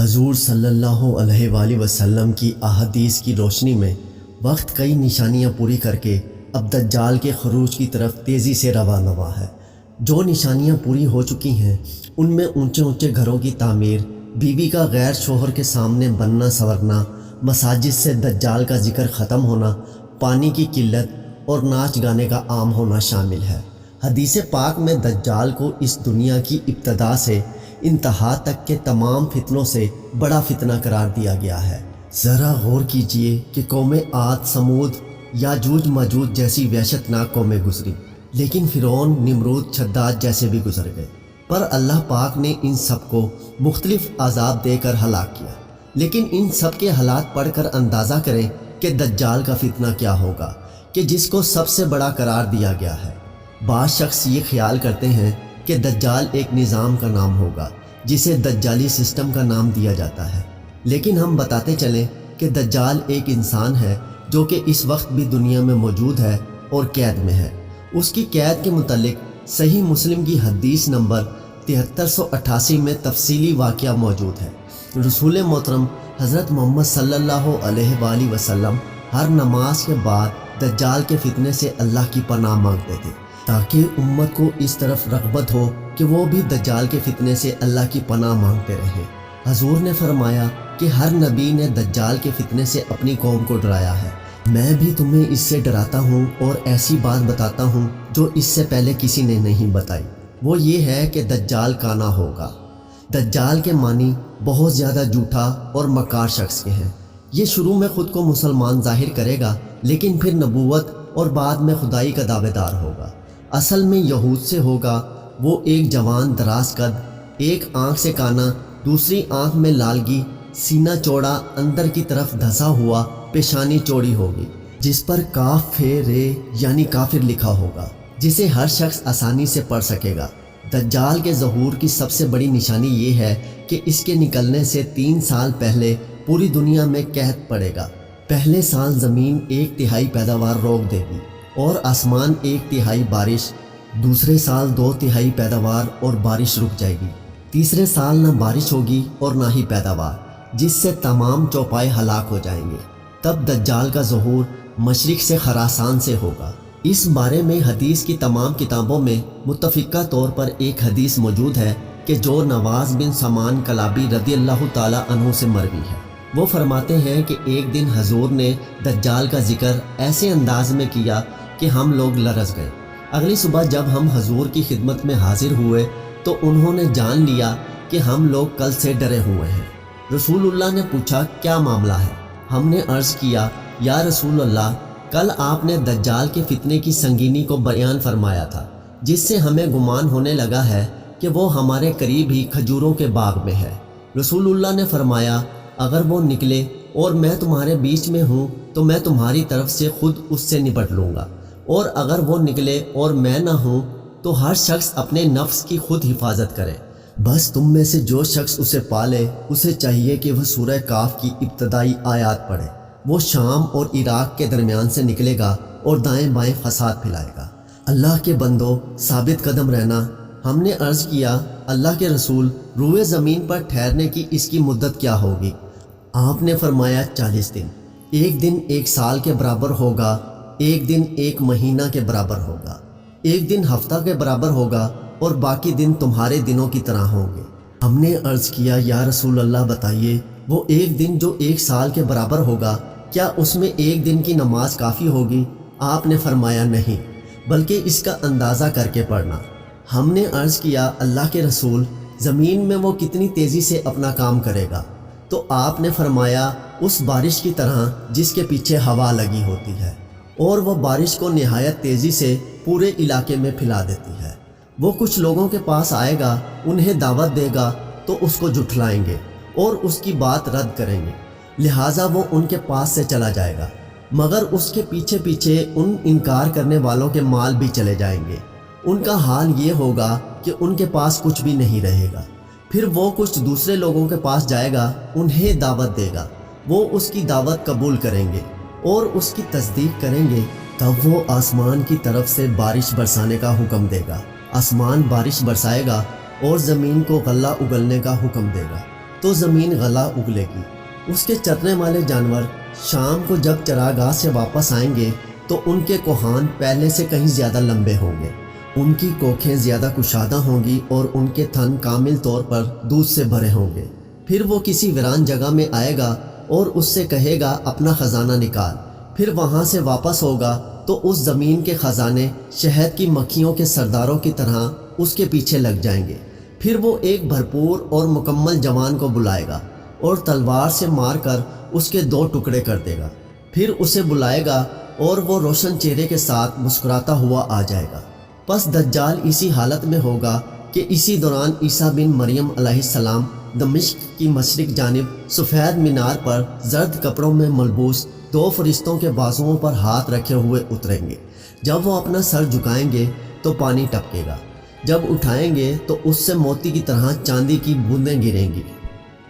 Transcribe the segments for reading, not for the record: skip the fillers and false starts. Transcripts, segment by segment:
حضور صلی اللہ علیہ وآلہ وسلم کی احادیث کی روشنی میں وقت کئی نشانیاں پوری کر کے اب دجال کے خروج کی طرف تیزی سے رواں ہے۔ جو نشانیاں پوری ہو چکی ہیں ان میں اونچے اونچے گھروں کی تعمیر، بیوی کا غیر شوہر کے سامنے بننا سنورنا، مساجد سے دجال کا ذکر ختم ہونا، پانی کی قلت اور ناچ گانے کا عام ہونا شامل ہے۔ حدیث پاک میں دجال کو اس دنیا کی ابتدا سے انتہا تک کے تمام فتنوں سے بڑا فتنہ قرار دیا گیا ہے۔ ذرا غور کیجئے کہ قوم عاد، سمود، یاجوج ماجوج جیسی وحشت ناک قومیں گزری، لیکن فرعون، نمرود، شداد جیسے بھی گزر گئے، پر اللہ پاک نے ان سب کو مختلف عذاب دے کر ہلاک کیا۔ لیکن ان سب کے حالات پڑھ کر اندازہ کریں کہ دجال کا فتنہ کیا ہوگا کہ جس کو سب سے بڑا قرار دیا گیا ہے۔ بعض شخص یہ خیال کرتے ہیں کہ دجال ایک نظام کا نام ہوگا جسے دجالی سسٹم کا نام دیا جاتا ہے، لیکن ہم بتاتے چلیں کہ دجال ایک انسان ہے جو کہ اس وقت بھی دنیا میں موجود ہے اور قید میں ہے۔ اس کی قید کے متعلق صحیح مسلم کی حدیث نمبر 7388 میں تفصیلی واقعہ موجود ہے۔ رسول محترم حضرت محمد صلی اللہ علیہ وآلہ وسلم ہر نماز کے بعد دجال کے فتنے سے اللہ کی پناہ مانگتے تھے تاکہ امت کو اس طرف رغبت ہو کہ وہ بھی دجال کے فتنے سے اللہ کی پناہ مانگتے رہیں۔ حضور نے فرمایا کہ ہر نبی نے دجال کے فتنے سے اپنی قوم کو ڈرایا ہے، میں بھی تمہیں اس سے ڈراتا ہوں اور ایسی بات بتاتا ہوں جو اس سے پہلے کسی نے نہیں بتائی۔ وہ یہ ہے کہ دجال کانا ہوگا۔ دجال کے معنی بہت زیادہ جھوٹا اور مکار شخص کے ہیں۔ یہ شروع میں خود کو مسلمان ظاہر کرے گا، لیکن پھر نبوت اور بعد میں خدائی کا دعوے دار ہوگا۔ اصل میں یہود سے ہوگا۔ وہ ایک جوان دراز قد، ایک آنکھ سے کانا، دوسری آنکھ میں لالگی، سینہ چوڑا، اندر کی طرف دھسا ہوا، پیشانی چوڑی ہوگی، جس پر کاف رے یعنی کافر لکھا ہوگا، جسے ہر شخص آسانی سے پڑھ سکے گا۔ دجال کے ظہور کی سب سے بڑی نشانی یہ ہے کہ اس کے نکلنے سے 3 سال پہلے پوری دنیا میں قحط پڑے گا۔ پہلے سال زمین 1/3 پیداوار روک دے گی اور آسمان 1/3 بارش، دوسرے سال 2/3 پیداوار اور بارش رک جائے گی، تیسرے سال نہ بارش ہوگی اور نہ ہی پیداوار، جس سے تمام چوپائے ہلاک ہو جائیں گے۔ تب دجال کا ظہور مشرق سے خراسان سے ہوگا۔ اس بارے میں حدیث کی تمام کتابوں میں متفقہ طور پر ایک حدیث موجود ہے کہ جو نواز بن سمان کلابی رضی اللہ تعالی عنہ سے مروی ہے۔ وہ فرماتے ہیں کہ ایک دن حضور نے دجال کا ذکر ایسے انداز میں کیا کہ ہم لوگ لرز گئے۔ اگلی صبح جب ہم حضور کی خدمت میں حاضر ہوئے تو انہوں نے جان لیا کہ ہم لوگ کل سے ڈرے ہوئے ہیں۔ رسول اللہ نے پوچھا کیا معاملہ ہے؟ ہم نے عرض کیا یا رسول اللہ، کل آپ نے دجال کے فتنے کی سنگینی کو بیان فرمایا تھا، جس سے ہمیں گمان ہونے لگا ہے کہ وہ ہمارے قریب ہی کھجوروں کے باغ میں ہے۔ رسول اللہ نے فرمایا اگر وہ نکلے اور میں تمہارے بیچ میں ہوں تو میں تمہاری طرف سے خود اس سے نپٹ لوں گا، اور اگر وہ نکلے اور میں نہ ہوں تو ہر شخص اپنے نفس کی خود حفاظت کرے۔ بس تم میں سے جو شخص اسے پالے اسے چاہیے کہ وہ سورہ کاف کی ابتدائی آیات پڑھے۔ وہ شام اور عراق کے درمیان سے نکلے گا اور دائیں بائیں فساد پھیلائے گا۔ اللہ کے بندوں، ثابت قدم رہنا۔ ہم نے عرض کیا اللہ کے رسول، روئے زمین پر ٹھہرنے کی اس کی مدت کیا ہوگی؟ آپ نے فرمایا 40 دن۔ ایک دن 1 سال کے برابر ہوگا، ایک دن 1 مہینہ کے برابر ہوگا، ایک دن ہفتہ کے برابر ہوگا، اور باقی دن تمہارے دنوں کی طرح ہوں گے۔ ہم نے عرض کیا یا رسول اللہ بتائیے، وہ ایک دن جو 1 سال کے برابر ہوگا، کیا اس میں ایک دن کی نماز کافی ہوگی؟ آپ نے فرمایا نہیں، بلکہ اس کا اندازہ کر کے پڑھنا۔ ہم نے عرض کیا اللہ کے رسول، زمین میں وہ کتنی تیزی سے اپنا کام کرے گا؟ تو آپ نے فرمایا اس بارش کی طرح جس کے پیچھے ہوا لگی ہوتی ہے، اور وہ بارش کو نہایت تیزی سے پورے علاقے میں پھیلا دیتی ہے۔ وہ کچھ لوگوں کے پاس آئے گا، انہیں دعوت دے گا تو اس کو جھٹلائیں گے اور اس کی بات رد کریں گے، لہٰذا وہ ان کے پاس سے چلا جائے گا، مگر اس کے پیچھے پیچھے ان انکار کرنے والوں کے مال بھی چلے جائیں گے۔ ان کا حال یہ ہوگا کہ ان کے پاس کچھ بھی نہیں رہے گا۔ پھر وہ کچھ دوسرے لوگوں کے پاس جائے گا، انہیں دعوت دے گا، وہ اس کی دعوت قبول کریں گے اور اس کی تصدیق کریں گے، تب وہ آسمان کی طرف سے بارش برسانے کا حکم دے گا۔ آسمان بارش برسائے گا اور زمین کو غلہ اگلنے کا حکم دے گا۔ تو زمین گلا اگلے گی۔ اس کے چرنے والے جانور شام کو جب چراگاہ سے واپس آئیں گے تو ان کے کوہان پہلے سے کہیں زیادہ لمبے ہوں گے، ان کی کوکھیں زیادہ کشادہ ہوں گی اور ان کے تھن کامل طور پر دودھ سے بھرے ہوں گے۔ پھر وہ کسی ویران جگہ میں آئے گا اور اس سے کہے گا اپنا خزانہ نکال، پھر وہاں سے واپس ہوگا تو اس زمین کے خزانے شہد کی مکھیوں کے سرداروں کی طرح اس کے پیچھے لگ جائیں گے۔ پھر وہ ایک بھرپور اور مکمل جوان کو بلائے گا اور تلوار سے مار کر اس کے 2 ٹکڑے کر دے گا، پھر اسے بلائے گا اور وہ روشن چہرے کے ساتھ مسکراتا ہوا آ جائے گا۔ پس دجال اسی حالت میں ہوگا کہ اسی دوران عیسیٰ بن مریم علیہ السلام دمشق کی مشرق جانب سفید مینار پر زرد کپڑوں میں ملبوس 2 فرشتوں کے بازوؤں پر ہاتھ رکھے ہوئے اتریں گے۔ جب وہ اپنا سر جھکائیں گے تو پانی ٹپکے گا، جب اٹھائیں گے تو اس سے موتی کی طرح چاندی کی بوندیں گریں گی۔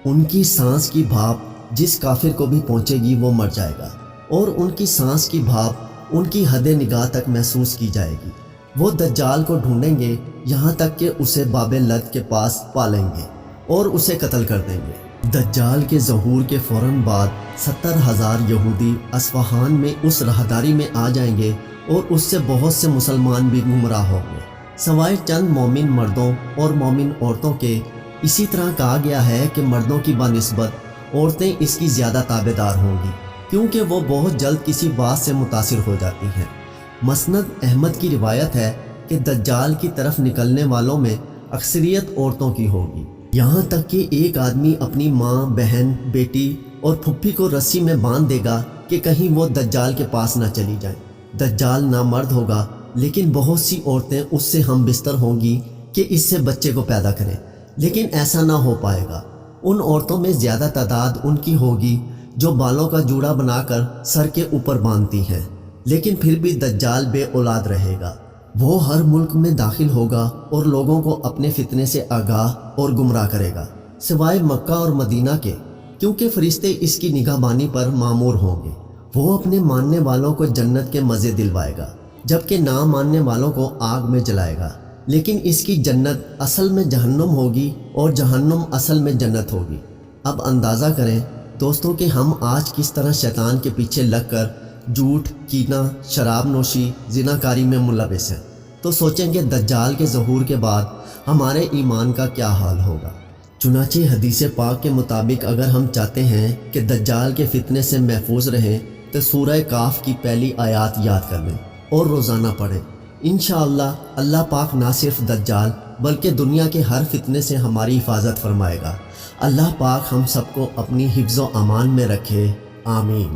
ان کی سانس کی بھاپ جس کافر کو بھی پہنچے گی وہ مر جائے گا، اور ان کی سانس کی بھاپ ان کی حد نگاہ تک محسوس کی جائے گی۔ وہ دجال کو ڈھونڈیں گے یہاں تک کہ اسے باب لد کے پاس پالیں گے اور اسے قتل کر دیں گے۔ دجال کے ظہور کے فوراً بعد 70,000 یہودی اصفہان میں اس راہداری میں آ جائیں گے اور اس سے بہت سے مسلمان بھی گمراہ ہوں گے، سوائے چند مومن مردوں اور مومن عورتوں کے۔ اسی طرح کہا گیا ہے کہ مردوں کی بنسبت عورتیں اس کی زیادہ تابع دار ہوں گی، کیونکہ وہ بہت جلد کسی بات سے متاثر ہو جاتی ہیں۔ مسند احمد کی روایت ہے کہ دجال کی طرف نکلنے والوں میں اکثریت عورتوں کی ہوگی، یہاں تک کہ ایک آدمی اپنی ماں، بہن، بیٹی اور پھپھی کو رسی میں باندھ دے گا کہ کہیں وہ دجال کے پاس نہ چلی جائیں۔ دجال نامرد ہوگا لیکن بہت سی عورتیں اس سے ہم بستر ہوں گی کہ اس سے بچے کو پیدا کریں، لیکن ایسا نہ ہو پائے گا۔ ان عورتوں میں زیادہ تعداد ان کی ہوگی جو بالوں کا جوڑا بنا کر سر کے اوپر باندھتی ہیں، لیکن پھر بھی دجال بے اولاد رہے گا۔ وہ ہر ملک میں داخل ہوگا اور لوگوں کو اپنے فتنے سے آگاہ اور گمراہ کرے گا، سوائے مکہ اور مدینہ کے، کیونکہ فرشتے اس کی نگہبانی پر مامور ہوں گے۔ وہ اپنے ماننے والوں کو جنت کے مزے دلوائے گا، جبکہ نہ ماننے والوں کو آگ میں جلائے گا، لیکن اس کی جنت اصل میں جہنم ہوگی اور جہنم اصل میں جنت ہوگی۔ اب اندازہ کریں دوستوں کہ ہم آج کس طرح شیطان کے پیچھے لگ کر جھوٹ، کینہ، شراب نوشی، زنا کاری میں ملوث ہیں، تو سوچیں کہ دجال کے ظہور کے بعد ہمارے ایمان کا کیا حال ہوگا۔ چنانچہ حدیث پاک کے مطابق اگر ہم چاہتے ہیں کہ دجال کے فتنے سے محفوظ رہیں تو سورہ کاف کی پہلی آیات یاد کر لیں اور روزانہ پڑھیں۔ انشاءاللہ اللہ پاک نہ صرف دجال بلکہ دنیا کے ہر فتنے سے ہماری حفاظت فرمائے گا۔ اللہ پاک ہم سب کو اپنی حفظ و امان میں رکھے، آمین۔